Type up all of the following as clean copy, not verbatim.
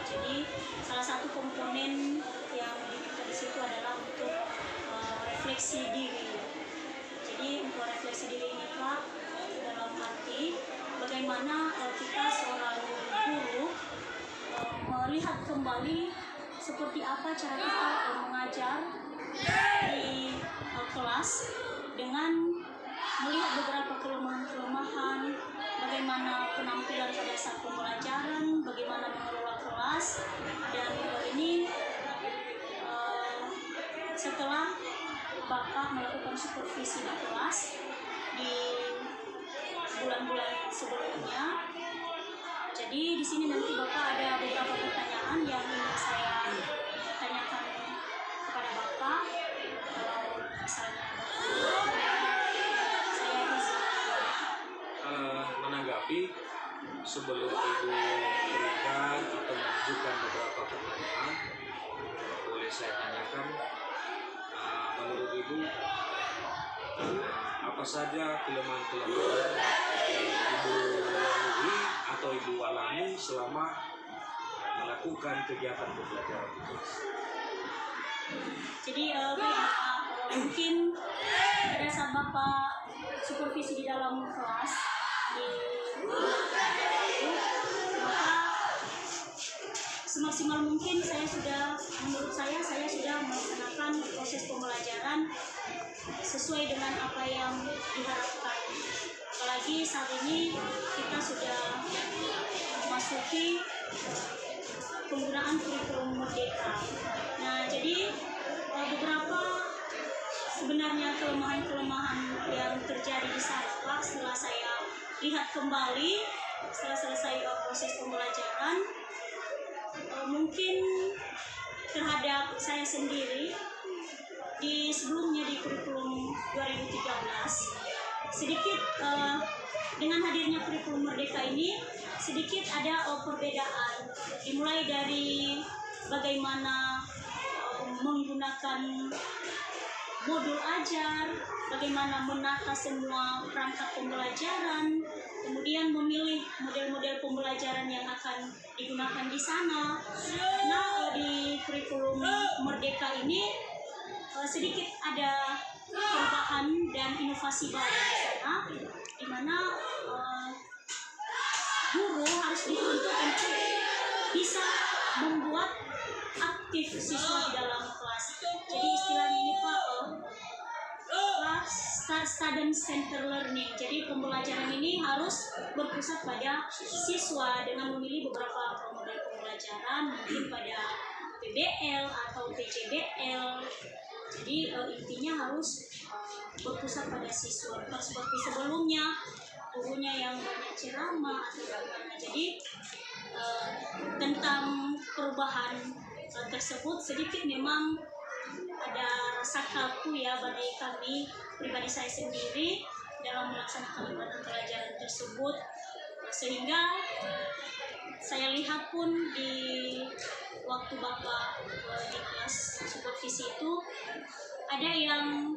Jadi salah satu komponen yang diminta di situ adalah untuk refleksi diri. Jadi untuk refleksi diri ini Pak, dalam arti bagaimana kita seorang guru melihat kembali seperti apa cara kita mengajar di kelas dengan melihat beberapa kelemahan-kelemahan, bagaimana penampilan pada saat pembelajaran, bagaimana mengelola kelas, dan ini setelah Bapak melakukan supervisi di kelas di bulan-bulan sebelumnya. Jadi di sini nanti Bapak ada beberapa pertanyaan yang ingin saya tanyakan kepada Bapak. Kalau misalnya saya bisa menanggapi sebelum Ibu berikan atau menunjukkan beberapa pertanyaan, boleh saya tanyakan, menurut Ibu apa saja kelemahan-kelemahan yang Ibu lalui atau Ibu alami selama melakukan kegiatan pembelajaran di kelas? Jadi mungkin pada saat Bapak supervisi di dalam kelas di maka semaksimal mungkin menurut saya sudah melaksanakan proses pembelajaran sesuai dengan apa yang diharapkan. Apalagi saat ini kita sudah memasuki penggunaan kurikulum merdeka. Nah, jadi beberapa sebenarnya kelemahan-kelemahan yang terjadi di sana Pak, setelah saya lihat kembali setelah selesai proses pembelajaran, mungkin terhadap saya sendiri sebelumnya di kurikulum 2013 sedikit dengan hadirnya kurikulum merdeka ini sedikit ada perbedaan, dimulai dari bagaimana menggunakan modul ajar, bagaimana menata semua perangkat pembelajaran, kemudian memilih model-model pembelajaran yang akan digunakan di sana. Nah, di kurikulum merdeka ini sedikit ada perubahan dan inovasi baru di sana, di mana guru harus dituntut untuk bisa membuat aktif siswa di dalam kelas. Jadi istilahnya ini Pak, student center learning. Jadi pembelajaran ini harus berpusat pada siswa dengan memilih beberapa model pembelajaran, mungkin pada PBL atau PJBL. Jadi intinya harus berpusat pada siswa, bukan seperti sebelumnya gurunya yang banyak ceramah atau bagaimana. Jadi tentang perubahan tersebut sedikit memang ada rasa kaku ya bagi kami, pribadi saya sendiri dalam melaksanakan mata pelajaran tersebut, sehingga saya lihat pun di waktu Bapak di kelas supervisi itu ada yang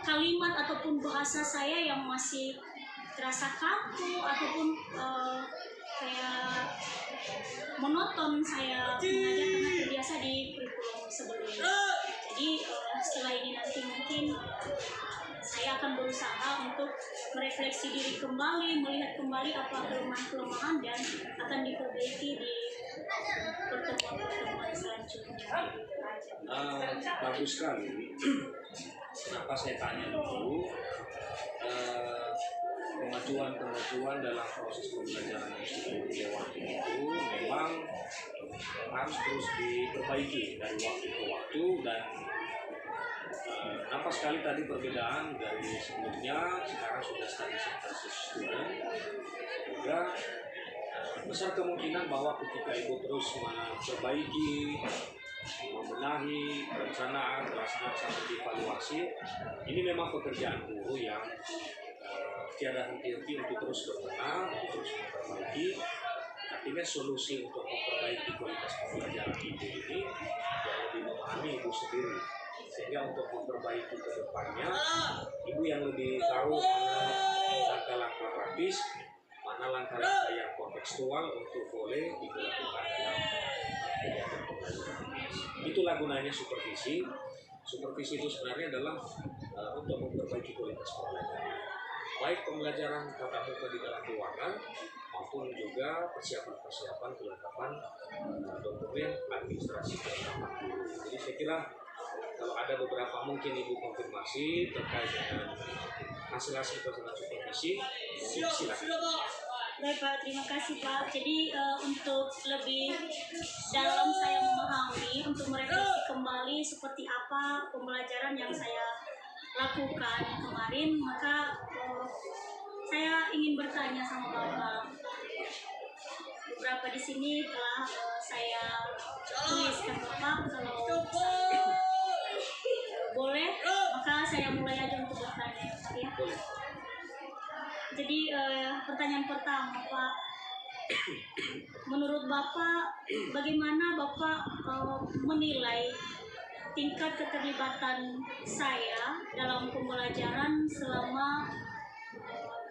kalimat ataupun bahasa saya yang masih terasa kaku ataupun kayak monoton saya mengajar karena terbiasa di kurikulum sebelumnya. Jadi setelah ini nanti mungkin saya akan berusaha untuk merefleksi diri kembali, melihat kembali apa kelemahan-kelemahan dan akan diperbaiki di pertemuan-pertemuan selanjutnya. Bagus sekali. Kenapa saya tanya dulu? Kemajuan dalam proses pembelajaran yang sudah dilewati itu memang harus terus diperbaiki dari waktu ke waktu, dan nampak sekali tadi perbedaan dari sebelumnya. Sekarang sudah study center student, sehingga besar kemungkinan bahwa ketika Ibu terus memperbaiki, membenahi perencanaan, pelaksanaan sampai dievaluasi, ini memang pekerjaan guru yang tiada henti-henti untuk terus berbenah, untuk terus memperbaiki. Artinya solusi untuk memperbaiki kualitas pembelajaran Ibu ini yang lebih memahami Ibu sendiri, sehingga untuk memperbaiki ke depannya Ibu yang lebih tahu mana langkah-langkah praktis, mana mana langkah-langkah yang kontekstual untuk boleh dilakukan dalam kegiatan pembelajaran. Itulah gunanya supervisi. Supervisi itu sebenarnya adalah untuk memperbaiki kualitas pembelajaran, baik pembelajaran tatap muka di dalam ruangan maupun juga persiapan kelengkapan dokumen administrasi kelengkapan guru. Jadi saya kira kalau ada beberapa mungkin Ibu konfirmasi terkait dengan hasil-hasil pelaksanaan supervisi, silakan. Baik Pak, terima kasih Pak. Jadi untuk lebih dalam saya memahami, untuk merevisi kembali seperti apa pembelajaran yang saya lakukan kemarin, maka saya ingin bertanya sama Bapak. Beberapa di sini telah saya tuliskan Bapak, kalau boleh, maka saya mulai aja untuk bertanya Pak ya. Jadi pertanyaan pertama Pak, menurut Bapak bagaimana Bapak menilai tingkat keterlibatan saya dalam pembelajaran selama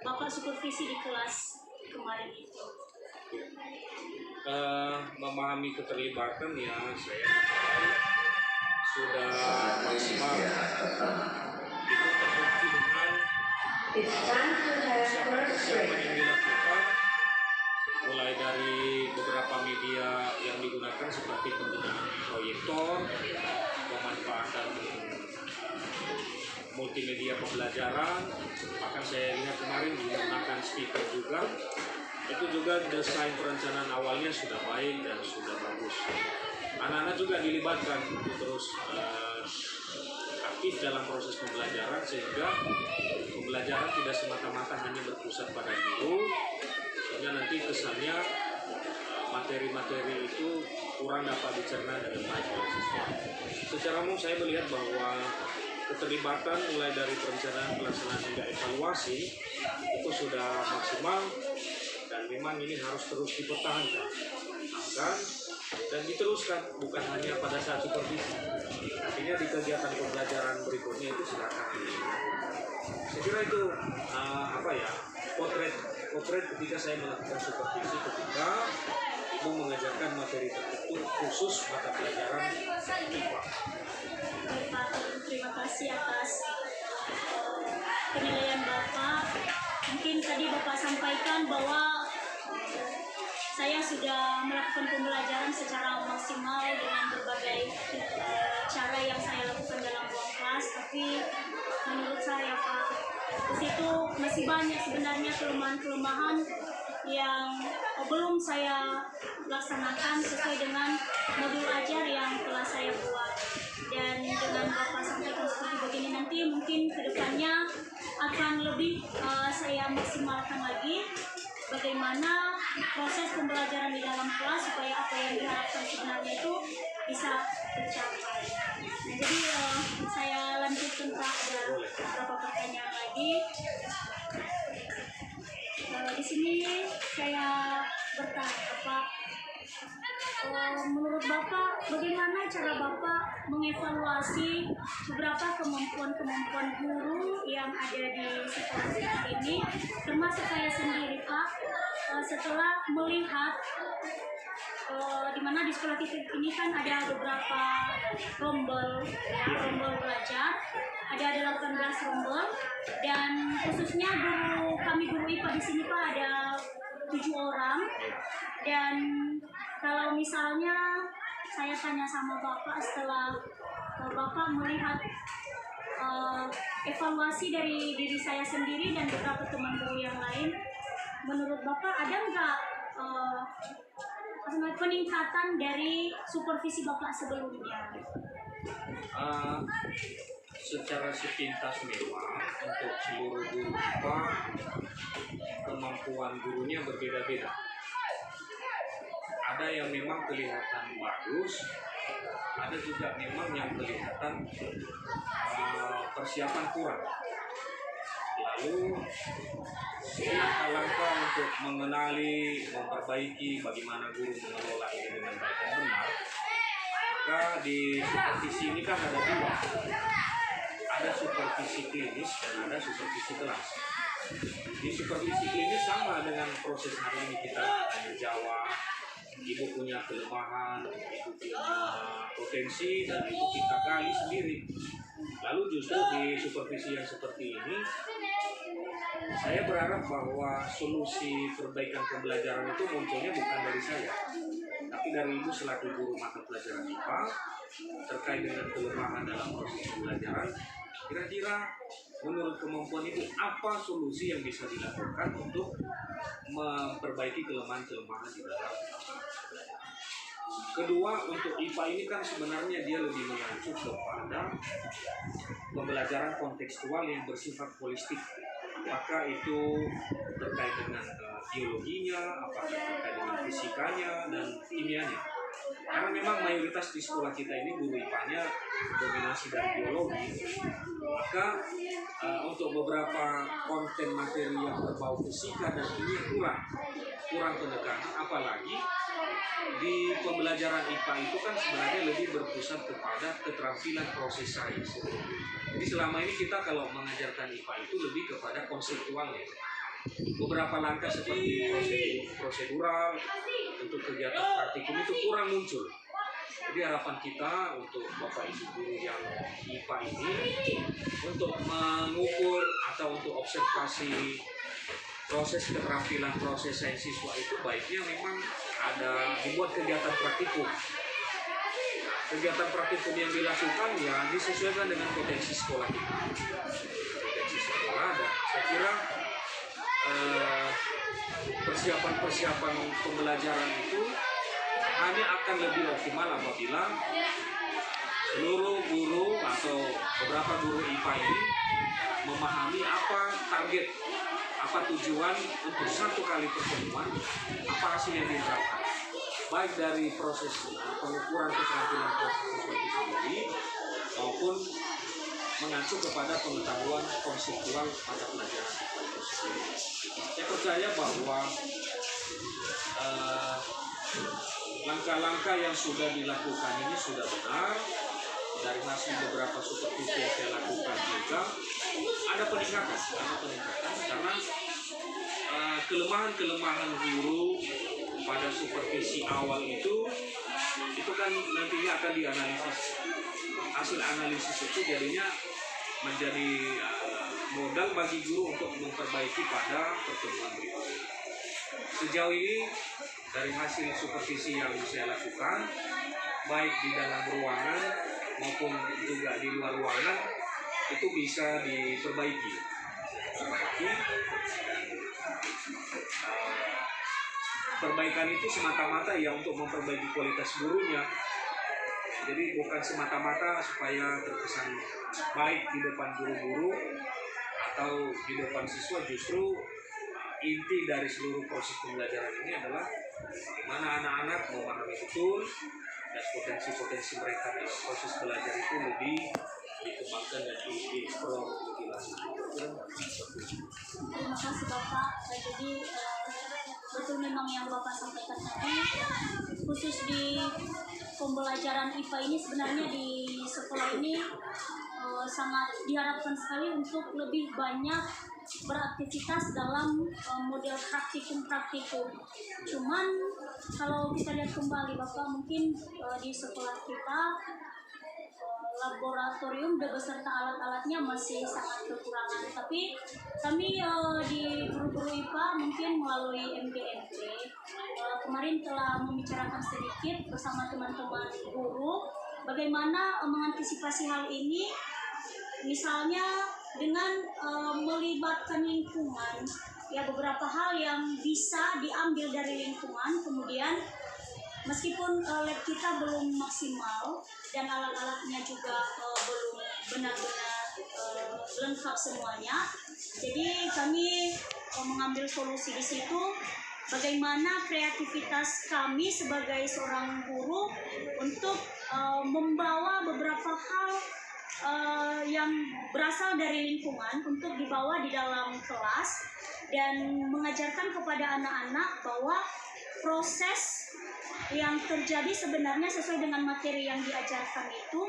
Bapak supervisi di kelas kemarin itu? Memahami keterlibatan ya saya sudah maksimal. Itu terbukti dengan persiapan yang dilakukan, mulai dari beberapa media yang digunakan seperti penggunaan proyektor, pemanfaatan multimedia pembelajaran, bahkan saya lihat kemarin menggunakan speaker juga. Itu juga desain perencanaan awalnya sudah baik dan sudah bagus. Anak-anak juga dilibatkan untuk terus aktif dalam proses pembelajaran, sehingga pembelajaran tidak semata-mata hanya berpusat pada guru, sehingga nanti kesannya materi-materi itu kurang dapat dicerna dengan baik oleh siswa. Secara umum saya melihat bahwa keterlibatan mulai dari perencanaan, pelaksanaan hingga evaluasi itu sudah maksimal, dan memang ini harus terus dipertahankan dan diteruskan, bukan hanya pada saat supervisi. Artinya di kegiatan pembelajaran berikutnya itu silakan. Saya kira itu potret ketika saya melakukan supervisi, ketika Ibu mengajarkan materi tertentu khusus mata pelajaran IPA. Pak, terima kasih atas penilaian Bapak. Mungkin tadi Bapak sampaikan bahwa saya sudah melakukan pembelajaran secara maksimal dengan berbagai cara yang saya lakukan dalam ruang kelas, tapi menurut saya Pak, di situ masih banyak sebenarnya kelemahan-kelemahan yang belum saya laksanakan sesuai dengan modul ajar yang telah saya buat. Dan dengan Bapak sampaikan seperti begini, nanti mungkin kedepannya akan lebih saya maksimalkan lagi bagaimana proses pembelajaran di dalam kelas supaya apa yang diharapkan sebenarnya itu bisa tercapai. Nah, jadi saya lanjutkan Pak, ada beberapa pertanyaan lagi. Di sini saya bertanya Pak, menurut Bapak bagaimana cara Bapak mengevaluasi beberapa kemampuan guru yang ada di sekolah ini, termasuk saya sendiri Pak, setelah melihat di mana di sekolah titik ini kan ada beberapa rombel belajar, ada 18 rombel, dan khususnya guru IPA di sini Pak ada 7 orang. Dan kalau misalnya saya tanya sama Bapak setelah Bapak melihat evaluasi dari diri saya sendiri dan beberapa teman guru yang lain, menurut Bapak ada nggak peningkatan dari supervisi Bapak sebelumnya? Secara sepintas memang untuk seluruh guru IPA kemampuan gurunya berbeda-beda. Ada yang memang kelihatan bagus, ada juga memang yang kelihatan persiapan kurang. Lalu langkah-langkah untuk mengenali, memperbaiki bagaimana guru mengelola ini dengan baik dan benar, maka di supervisi ini kan ada dua. Ada supervisi klinis dan ada supervisi kelas. Di supervisi klinis sama dengan proses hari ini kita tanya jawab, ibu punya kelemahan, ibu punya potensi, dan ibu kita gali sendiri. Lalu justru di supervisi yang seperti ini, saya berharap bahwa solusi perbaikan pembelajaran itu munculnya bukan dari saya, tapi dari ibu selaku guru mata pelajaran IPA terkait dengan kelemahan dalam proses pembelajaran. Kira-kira menurut kemampuan ibu apa solusi yang bisa dilakukan untuk memperbaiki kelemahan-kelemahan di dalam pembelajaran? Kedua, untuk IPA ini kan sebenarnya dia lebih mengacu kepada pembelajaran kontekstual yang bersifat holistik. Apakah itu terkait dengan biologinya, apakah terkait dengan fisikanya dan kimianya. Karena memang mayoritas di sekolah kita ini guru IPA-nya dominasi dari biologi, maka untuk beberapa konten materi yang berbau fisika dan kimia kurang penekanan, apalagi di pembelajaran IPA itu kan sebenarnya lebih berpusat kepada keterampilan proses sains. Jadi selama ini kita kalau mengajarkan IPA itu lebih kepada konseptualnya. Beberapa langkah seperti prosedural untuk kegiatan praktikum itu kurang muncul. Jadi harapan kita untuk Bapak Ibu guru yang IPA ini untuk mengukur atau untuk observasi proses keterampilan proses sains siswa itu baiknya memang ada dibuat kegiatan praktikum. Kegiatan praktikum yang dilakukan ya disesuaikan dengan potensi sekolah kita. Potensi sekolah, dan saya kira persiapan pembelajaran itu hanya akan lebih optimal apabila seluruh guru atau beberapa guru IPA ini memahami apa target, apa tujuan untuk satu kali pertemuan, apa hasil yang diharapkan, baik dari proses pengukuran keterampilan proses siswa itu sendiri maupun mengacu kepada pengetahuan konseptual pada pelajaran itu sendiri. Saya percaya bahwa langkah-langkah yang sudah dilakukan ini sudah benar. Dari hasil beberapa supervisi yang saya lakukan juga ada peningkatan karena kelemahan guru pada supervisi awal itu kan nantinya akan dianalisis. Hasil analisis itu jadinya menjadi modal bagi guru untuk memperbaiki pada pertemuan berikutnya. Sejauh ini dari hasil supervisi yang saya lakukan, baik di dalam ruangan maupun juga di luar ruangan, itu bisa diperbaiki. Perbaikan itu semata-mata ya untuk memperbaiki kualitas gurunya. Jadi bukan semata-mata supaya terkesan baik di depan guru-guru atau di depan siswa. Justru inti dari seluruh proses pembelajaran ini adalah bagaimana anak-anak memahami betul dan potensi-potensi mereka dalam proses belajar itu lebih dikembangkan dan dieksplor lebih lanjut. Terima kasih Bapak. Jadi betul memang yang Bapak sampaikan tadi, khusus di pembelajaran IPA ini sebenarnya di sekolah ini sangat diharapkan sekali untuk lebih banyak beraktivitas dalam model praktikum. Cuman kalau kita lihat kembali Bapak, mungkin di sekolah kita laboratorium beserta alat-alatnya masih sangat kekurangan. Tapi kami di guru-guru IPA mungkin melalui MGMP kemarin telah membicarakan sedikit bersama teman-teman guru bagaimana mengantisipasi hal ini, misalnya dengan melibatkan lingkungan, ya beberapa hal yang bisa diambil dari lingkungan, kemudian meskipun lab kita belum maksimal dan alat-alatnya juga belum benar-benar lengkap semuanya, jadi kami mengambil solusi di situ. Bagaimana kreativitas kami sebagai seorang guru untuk membawa beberapa hal yang berasal dari lingkungan untuk dibawa di dalam kelas dan mengajarkan kepada anak-anak bahwa proses yang terjadi sebenarnya sesuai dengan materi yang diajarkan itu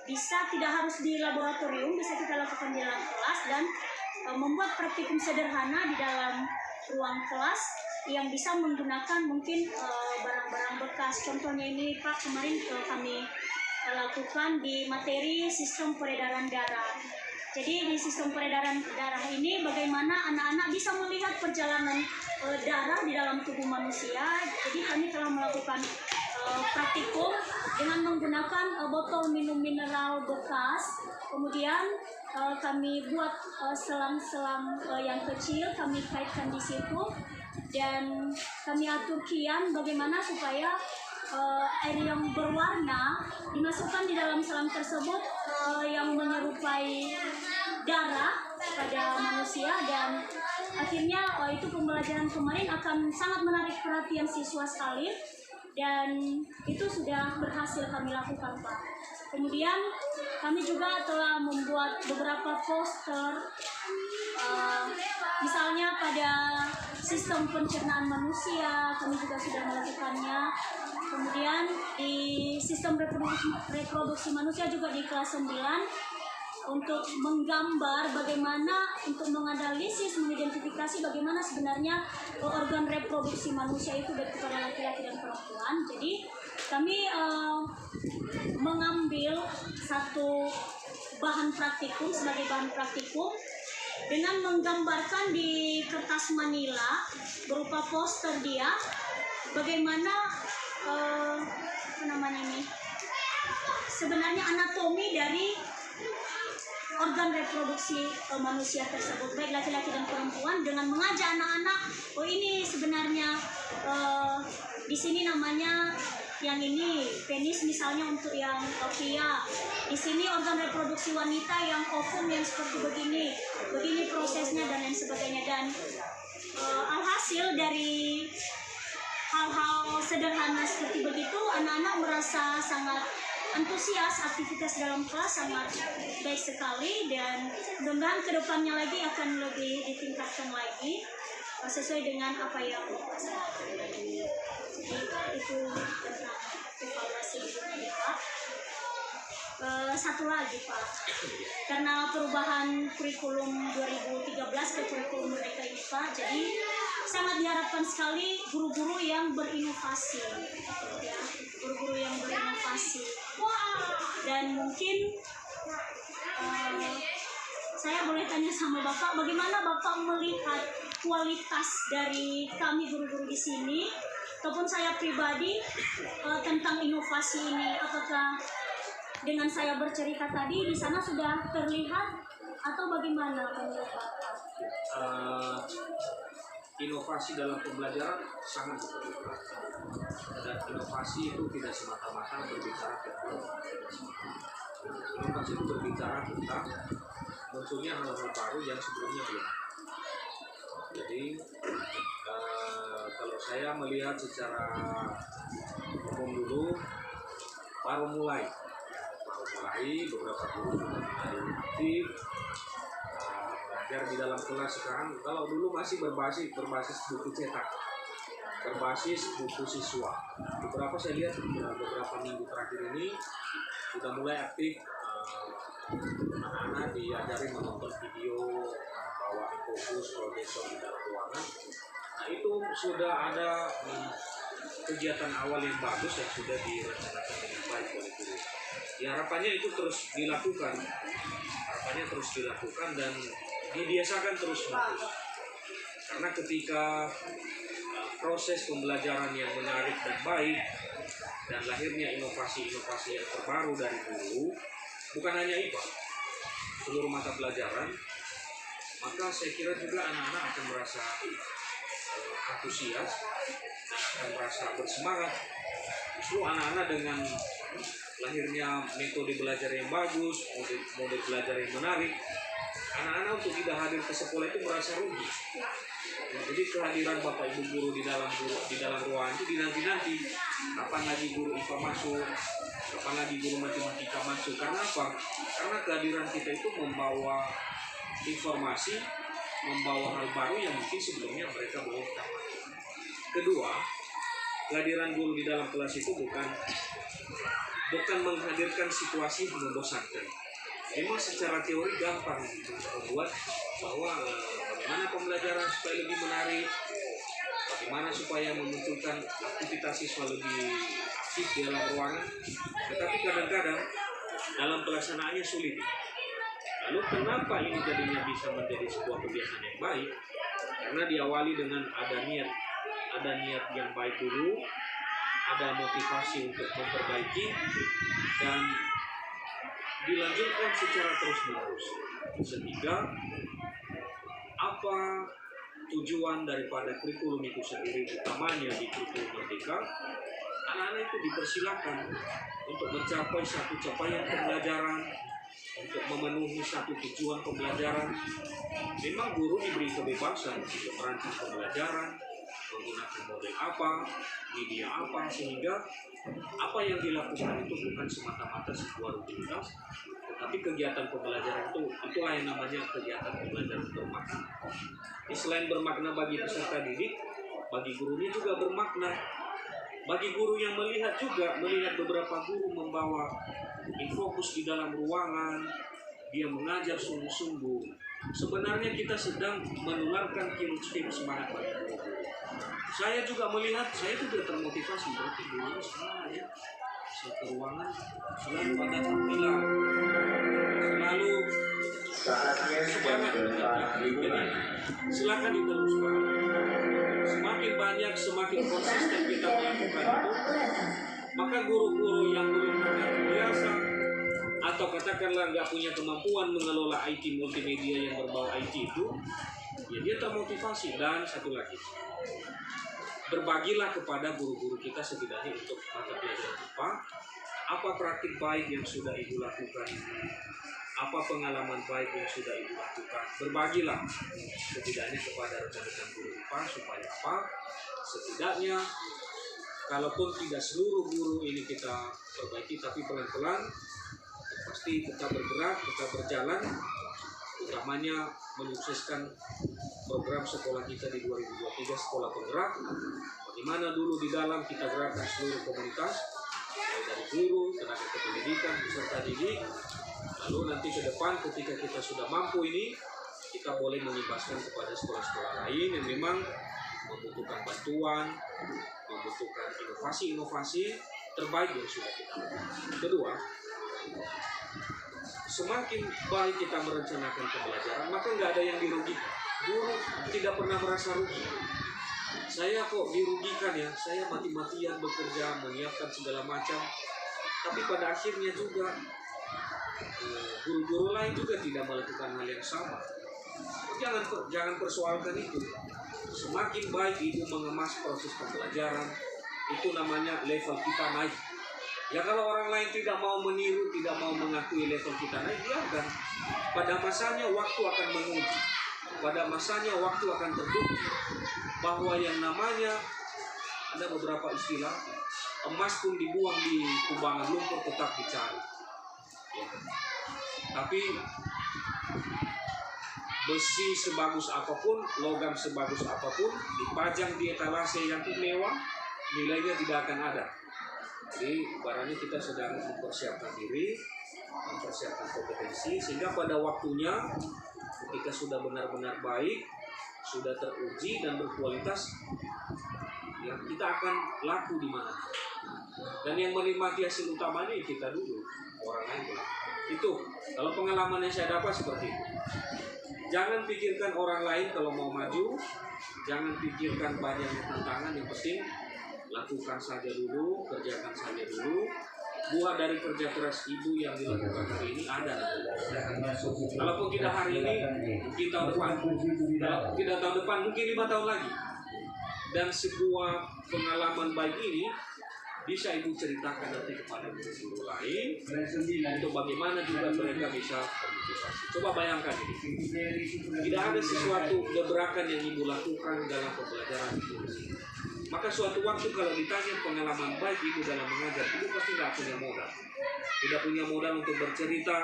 bisa tidak harus di laboratorium, bisa kita lakukan di dalam kelas, dan membuat praktikum sederhana di dalam ruang kelas yang bisa menggunakan mungkin barang-barang bekas. Contohnya ini Pak, kemarin kami lakukan di materi sistem peredaran darah. Jadi di sistem peredaran darah ini bagaimana anak-anak bisa melihat perjalanan darah di dalam tubuh manusia. Jadi kami telah melakukan praktikum dengan menggunakan botol minum mineral bekas. Kemudian kami buat selang-selang yang kecil, kami kaitkan di situ dan kami atur kian bagaimana supaya air yang berwarna dimasukkan di dalam selang tersebut yang menyerupai darah pada manusia, dan akhirnya itu pembelajaran kemarin akan sangat menarik perhatian siswa sekali, dan itu sudah berhasil kami lakukan Pak. Kemudian kami juga telah membuat beberapa poster, misalnya pada sistem pencernaan manusia kami juga sudah melakukannya. Kemudian di sistem reproduksi manusia juga di kelas 9 untuk menggambar bagaimana untuk menganalisis, mengidentifikasi bagaimana sebenarnya organ reproduksi manusia itu baik kepada laki-laki dan perempuan. Jadi kami mengambil satu bahan praktikum sebagai bahan praktikum dengan menggambarkan di kertas manila berupa poster dia bagaimana sebenarnya anatomi dari organ reproduksi manusia tersebut baik laki-laki dan perempuan, dengan mengajak anak-anak, oh ini sebenarnya di sini namanya yang ini penis misalnya untuk yang pria, di sini organ reproduksi wanita yang ovum yang seperti begini prosesnya dan lain sebagainya. Dan alhasil dari hal-hal sederhana seperti begitu anak-anak merasa sangat antusias, aktivitas dalam kelas sangat baik sekali, dan mudah-mudahan kedepannya lagi akan lebih ditingkatkan lagi sesuai dengan apa yang saya tadi. Jadi itu tentang evaluasi Pak. Satu lagi Pak, karena perubahan kurikulum 2013 ke kurikulum Merdeka ini Pak, jadi sangat diharapkan sekali guru-guru yang berinovasi, ya, guru-guru yang berinovasi. Dan mungkin saya boleh tanya sama Bapak, bagaimana Bapak melihat kualitas dari kami guru-guru di sini, ataupun saya pribadi tentang inovasi ini? Apakah dengan saya bercerita tadi di sana sudah terlihat atau bagaimana menurut Bapak? Inovasi dalam pembelajaran sangat diperlukan, dan inovasi itu tidak semata-mata berbicara tentang inovasi itu berbicara tentang munculnya hal-hal baru yang sebelumnya belum. Jadi kalau saya melihat secara umum dulu, baru mulai beberapa guru mulai aktif belajar di dalam kelas. Sekarang kalau dulu masih berbasis buku cetak, berbasis buku siswa, beberapa saya lihat beberapa minggu terakhir ini sudah mulai aktif anak-anak diajari menonton video, bawa fokus proyektor di dalam ruangan. Nah itu sudah ada kegiatan awal yang bagus yang sudah direncanakan dengan baik oleh guru. Ya harapannya itu terus dilakukan, dan dibiasakan terus-menerus. Karena ketika proses pembelajaran yang menarik dan baik dan lahirnya inovasi-inovasi yang terbaru dari guru, bukan hanya IPA, seluruh mata pelajaran, maka saya kira juga anak-anak akan merasa antusias dan akan merasa bersemangat. Justru anak-anak dengan lahirnya metode belajar yang bagus, model belajar yang menarik, anak-anak untuk tidak hadir ke sekolah itu merasa rugi. Nah, jadi kehadiran Bapak Ibu guru di dalam ruangan itu dinanti-nanti. Kapan lagi guru IPA masuk, kapan lagi guru matematika masuk. Karena apa? Karena kehadiran kita itu membawa informasi, membawa hal baru yang mungkin sebelumnya mereka belum tahu. Kedua, kehadiran guru di dalam kelas itu bukan menghadirkan situasi yang membosankan. Memang secara teori gampang membuat bahwa bagaimana pembelajaran supaya lebih menarik, bagaimana supaya memunculkan aktivitas siswa lebih aktif di dalam ruangan, tetapi kadang-kadang dalam pelaksanaannya sulit. Lalu kenapa ini jadinya bisa menjadi sebuah kebiasaan yang baik? Karena diawali dengan ada niat yang baik dulu, ada motivasi untuk memperbaiki, dan dilanjutkan secara terus-menerus. Sehingga apa tujuan daripada kurikulum itu sendiri, utamanya di kurikulum Merdeka, anak-anak itu dipersilakan untuk mencapai satu capaian pembelajaran, untuk memenuhi satu tujuan pembelajaran. Memang guru diberi kebebasan untuk merancang pembelajaran, menggunakan model apa, media apa, sehingga apa yang dilakukan itu bukan semata-mata sebuah rutinitas, tetapi kegiatan pembelajaran itulah yang namanya kegiatan pembelajaran bermakna. Selain bermakna bagi peserta didik, bagi gurunya juga bermakna. Bagi guru yang melihat beberapa guru membawa infokus di dalam ruangan, dia mengajar sungguh-sungguh. Sebenarnya kita sedang menularkan kirim semangat bagi guru. Saya juga melihat, saya juga termotivasi, berarti guru semuanya satu ruangan selalu ada tampilan, selalu semangat mengajar. Jadi silakan diteruskan. Semakin banyak, semakin konsisten kita melakukan itu, maka guru-guru yang belum pernah biasa atau katakanlah nggak punya kemampuan mengelola IT multimedia yang berbau IT itu, ya dia termotivasi. Dan satu lagi, berbagilah kepada guru-guru kita setidaknya untuk mata pelajaran IPA, apa praktik baik yang sudah ibu lakukan, apa pengalaman baik yang sudah ibu lakukan. Berbagilah setidaknya kepada rekan-rekan guru IPA supaya apa? Setidaknya kalaupun tidak seluruh guru ini kita perbaiki, tapi pelan-pelan pasti tetap bergerak, tetap berjalan, utamanya menyukseskan program sekolah kita di 2023, sekolah penggerak. Bagaimana dulu di dalam kita gerakkan seluruh komunitas, mulai dari guru, tenaga kependidikan, peserta didik. Lalu nanti ke depan ketika kita sudah mampu ini, kita boleh mengimbaskan kepada sekolah-sekolah lain yang memang membutuhkan bantuan, membutuhkan inovasi-inovasi terbaik yang sudah kita lakukan. Kedua, semakin baik kita merencanakan pembelajaran, maka nggak ada yang dirugikan. Guru tidak pernah merasa rugi. Saya kok dirugikan ya, saya mati-matian bekerja, menyiapkan segala macam, tapi pada akhirnya juga guru-guru lain juga tidak melakukan hal yang sama. Jangan persoalkan itu. Semakin baik ibu mengemas proses pembelajaran, itu namanya level kita naik. Ya kalau orang lain tidak mau meniru, tidak mau mengakui level kita naik, biarkan. Pada masanya waktu akan menguji. Pada masanya waktu akan terbukti bahwa yang namanya, ada beberapa istilah, emas pun dibuang di kubangan lumpur tetap dicari. Ya. Tapi besi sebagus apapun, logam sebagus apapun, dipajang di etalase yang mewah, nilainya tidak akan ada. Jadi barangnya kita sedang mempersiapkan diri, mempersiapkan kompetensi, sehingga pada waktunya ketika sudah benar-benar baik, sudah teruji dan berkualitas, ya kita akan laku di mana. Dan yang menikmati hasil utamanya kita dulu, orang lain dulu. Itu kalau pengalaman yang saya dapat seperti itu. Jangan pikirkan orang lain kalau mau maju, jangan pikirkan banyaknya tantangan, yang penting lakukan saja dulu, kerjakan saja dulu. Buah dari kerja keras ibu yang dilakukan hari ini ada nanti. Kalaupun tidak hari ini, mungkin tahun depan. Kalau tidak tahun depan, mungkin 5 tahun lagi. Dan sebuah pengalaman baik ini bisa ibu ceritakan nanti kepada guru-guru lain untuk bagaimana juga mereka bisa termotivasi. Coba bayangkan ini, tidak ada sesuatu gebrakan yang ibu lakukan dalam pembelajaran itu. Maka suatu waktu kalau ditanya pengalaman baik ibu dalam mengajar, ibu pasti tidak punya modal. Tidak punya modal untuk bercerita,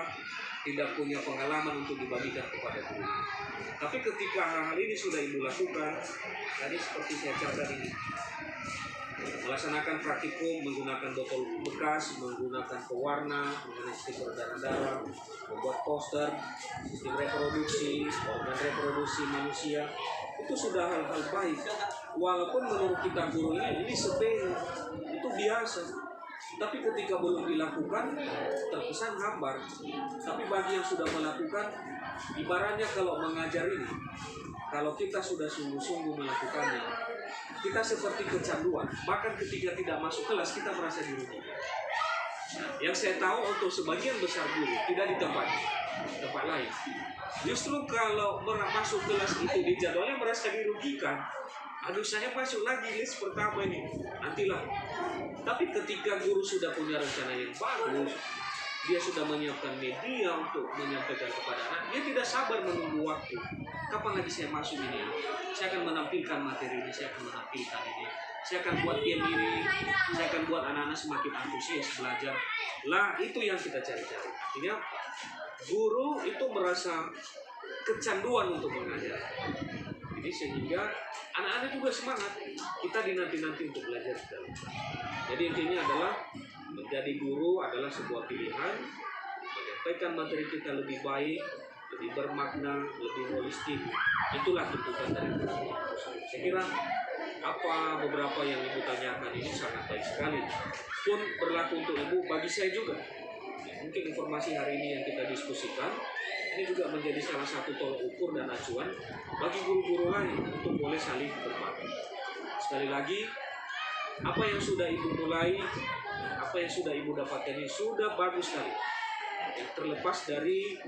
tidak punya pengalaman untuk dibagikan kepada guru. Tapi ketika hal-hal ini sudah ibu lakukan, tadi seperti saya catat ini, melaksanakan praktikum menggunakan botol bekas, menggunakan pewarna, mengenai stiker darah-darah, membuat poster, sistem reproduksi, organ reproduksi manusia, itu sudah hal-hal baik. Walaupun menurut kita guru ini sepele, itu biasa. Tapi ketika belum dilakukan, terkesan hambar. Tapi bagi yang sudah melakukan, ibaratnya kalau mengajar ini, kalau kita sudah sungguh-sungguh melakukannya, kita seperti kecanduan. Bahkan ketika tidak masuk kelas, kita merasa dirugikan. Yang saya tahu untuk sebagian besar guru, tidak di tempat lain. Justru kalau masuk kelas itu di jadwalnya merasa dirugikan. Aduh, saya masuk lagi list pertama ini, nantilah. Tapi ketika guru sudah punya rencana yang bagus, dia sudah menyiapkan media untuk menyampaikan kepada anak, dia tidak sabar menunggu waktu. Kapan lagi saya masuk ini? Saya akan menampilkan materi ini, saya akan menampilkan ini. Saya akan buat dia mirip, saya akan buat anak-anak semakin antusias belajar. Lah, itu yang kita cari-cari. Artinya, guru itu merasa kecanduan untuk mengajar. Jadi sehingga anak-anak juga semangat. Kita dinanti-nanti untuk belajar. Jadi intinya adalah menjadi guru adalah sebuah pilihan, menyampaikan materi kita lebih baik, lebih bermakna, lebih holistik. Itulah tuntutan dari guru. Saya kira apa beberapa yang ibu tanyakan ini sangat baik sekali. Pun berlaku untuk ibu, bagi saya juga. Mungkin informasi hari ini yang kita diskusikan ini juga menjadi salah satu tolok ukur dan acuan bagi guru-guru lain untuk boleh saling berbagi. Sekali lagi, apa yang sudah ibu mulai, apa yang sudah ibu dapatkan ini sudah bagus sekali. Yang terlepas dari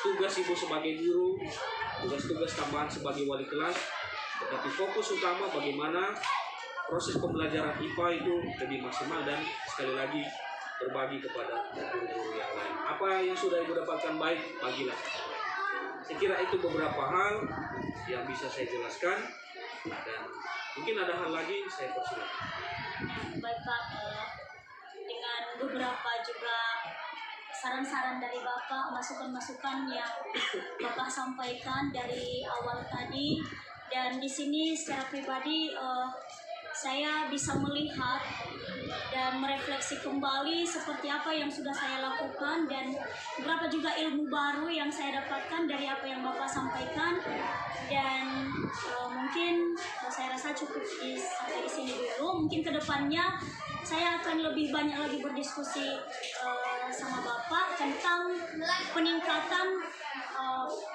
tugas ibu sebagai guru, tugas-tugas tambahan sebagai wali kelas, tetapi fokus utama bagaimana proses pembelajaran IPA itu lebih maksimal dan sekali lagi berbagi kepada guru-guru yang lain. Apa yang sudah ibu dapatkan baik, bagilah. Saya kira itu beberapa hal yang bisa saya jelaskan dan mungkin ada hal lagi saya persilakan. Baik Pak, dengan beberapa juga saran-saran dari Bapak, masukan-masukan yang Bapak sampaikan dari awal tadi, dan di sini secara pribadi saya bisa melihat dan merefleksi kembali seperti apa yang sudah saya lakukan dan beberapa juga ilmu baru yang saya dapatkan dari apa yang Bapak sampaikan, dan mungkin saya rasa cukup sampai di sini dulu. Mungkin kedepannya saya akan lebih banyak lagi berdiskusi sama Bapak tentang peningkatan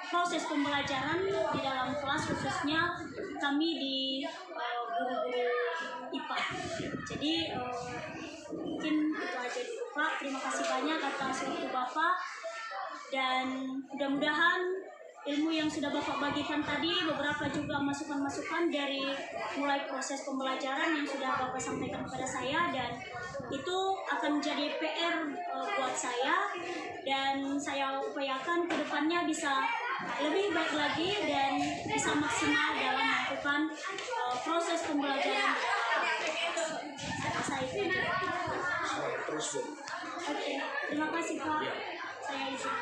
proses pembelajaran di dalam kelas, khususnya kami di guru-guru IPA. Jadi mungkin itu aja dulu Pak. Terima kasih banyak atas waktu Bapak, dan mudah-mudahan ilmu yang sudah Bapak bagikan tadi, beberapa juga masukan-masukan dari mulai proses pembelajaran yang sudah Bapak sampaikan kepada saya, dan itu akan menjadi PR buat saya, dan saya upayakan ke depannya bisa lebih baik lagi dan bisa maksimal dalam melakukan proses pembelajaran. Saya itu. Terus Bu. Oke, terima kasih Pak. Saya izin.